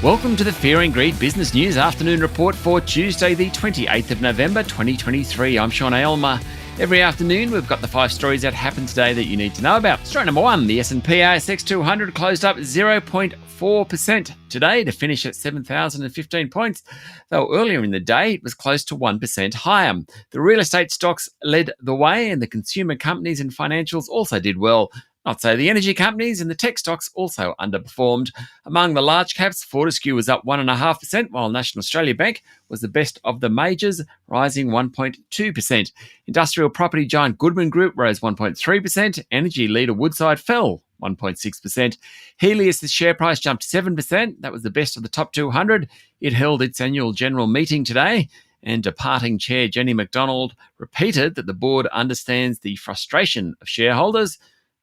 Welcome to the Fear and Greed Business News Afternoon Report for Tuesday, the 28th of November, 2023. I'm Sean Aylmer. Every afternoon, we've got the 5 stories that happened today that you need to know about. Story number 1, the S&P ASX 200 closed up 0.4% today to finish at 7,015 points, though earlier in the day it was close to 1% higher. The real estate stocks led the way, and the consumer companies and financials also did well. Not so the energy companies, and the tech stocks also underperformed. Among the large caps, Fortescue was up 1.5%, while National Australia Bank was the best of the majors, rising 1.2%. Industrial property giant Goodman Group rose 1.3%. Energy leader Woodside fell 1.6%. Helios, the share price jumped 7%. That was the best of the top 200. It held its annual general meeting today, and departing chair Jenny McDonald repeated that the board understands the frustration of shareholders.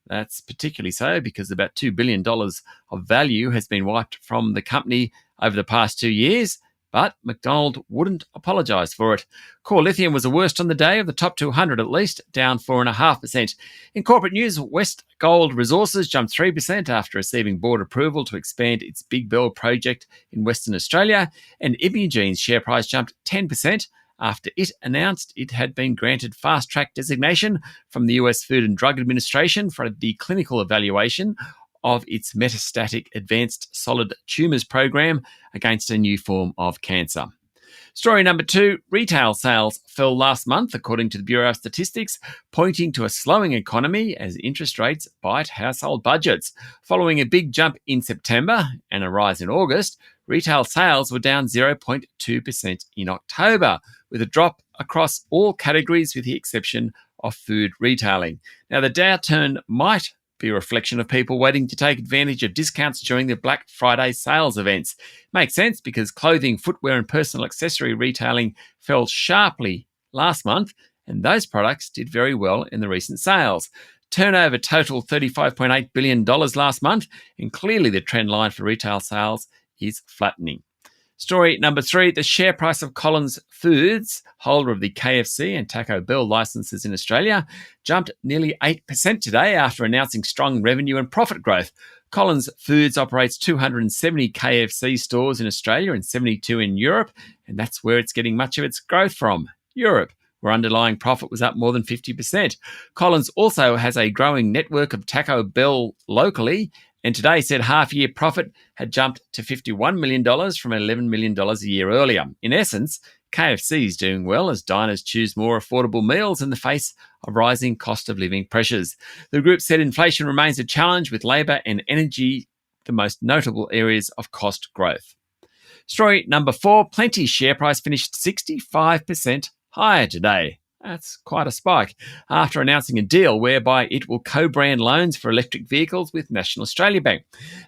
That's particularly so because about $2 billion of value has been wiped from the company over the past 2 years, but McDonald wouldn't apologise for it. Core Lithium was the worst on the day of the top 200 at least, down 4.5%. In corporate news, West Gold Resources jumped 3% after receiving board approval to expand its Big Bell project in Western Australia, and Imugene's share price jumped 10% after it announced it had been granted fast-track designation from the US Food and Drug Administration for the clinical evaluation of its metastatic advanced solid tumours program against a new form of cancer. Story number 2, retail sales fell last month, according to the Bureau of Statistics, pointing to a slowing economy as interest rates bite household budgets. Following a big jump in September and a rise in August, retail sales were down 0.2% in October, with a drop across all categories with the exception of food retailing. Now, the downturn might be a reflection of people waiting to take advantage of discounts during the Black Friday sales events. Makes sense because clothing, footwear and personal accessory retailing fell sharply last month, and those products did very well in the recent sales. Turnover totaled $35.8 billion last month, and clearly the trend line for retail sales is flattening. Story number 3, the share price of Collins Foods, holder of the KFC and Taco Bell licenses in Australia, jumped nearly 8% today after announcing strong revenue and profit growth. Collins Foods operates 270 KFC stores in Australia and 72 in Europe, and that's where it's getting much of its growth from, Europe, where underlying profit was up more than 50%. Collins also has a growing network of Taco Bell locally, and today said half-year profit had jumped to $51 million from $11 million a year earlier. In essence, KFC is doing well as diners choose more affordable meals in the face of rising cost of living pressures. The group said inflation remains a challenge, with labour and energy the most notable areas of cost growth. Story number 4, Plenti's share price finished 65% higher today. That's quite a spike, after announcing a deal whereby it will co-brand loans for electric vehicles with National Australia Bank.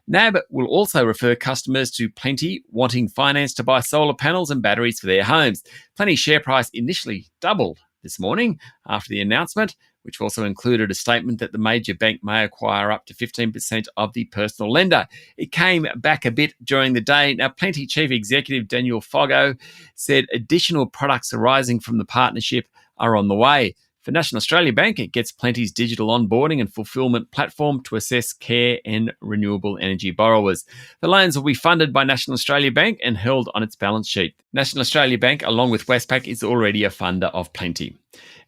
NAB will also refer customers to Plenti wanting finance to buy solar panels and batteries for their homes. Plenti's share price initially doubled this morning after the announcement, which also included a statement that the major bank may acquire up to 15% of the personal lender. It came back a bit during the day. Now, Plenti Chief Executive Daniel Foggo said additional products arising from the partnership are on the way. For National Australia Bank, it gets Plenti's digital onboarding and fulfilment platform to assess care and renewable energy borrowers. The loans will be funded by National Australia Bank and held on its balance sheet. National Australia Bank, along with Westpac, is already a funder of Plenti.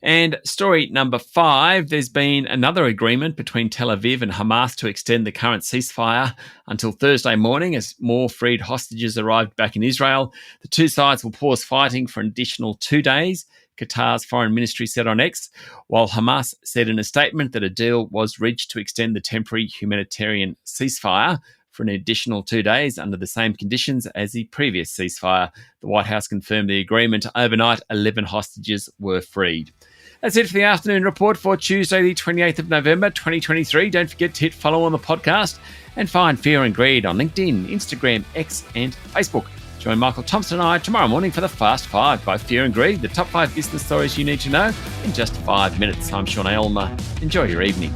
And story number 5, there's been another agreement between Tel Aviv and Hamas to extend the current ceasefire until Thursday morning as more freed hostages arrived back in Israel. The two sides will pause fighting for an additional 2 days, Qatar's foreign ministry said on X, while Hamas said in a statement that a deal was reached to extend the temporary humanitarian ceasefire for an additional 2 days under the same conditions as the previous ceasefire. The White House confirmed the agreement. Overnight, 11 hostages were freed. That's it for the afternoon report for Tuesday, the 28th of November, 2023. Don't forget to hit follow on the podcast and find Fear and Greed on LinkedIn, Instagram, X and Facebook. Join Michael Thompson and I tomorrow morning for the Fast 5 by Fear and Greed, the top 5 business stories you need to know in just 5 minutes. I'm Sean Aylmer. Enjoy your evening.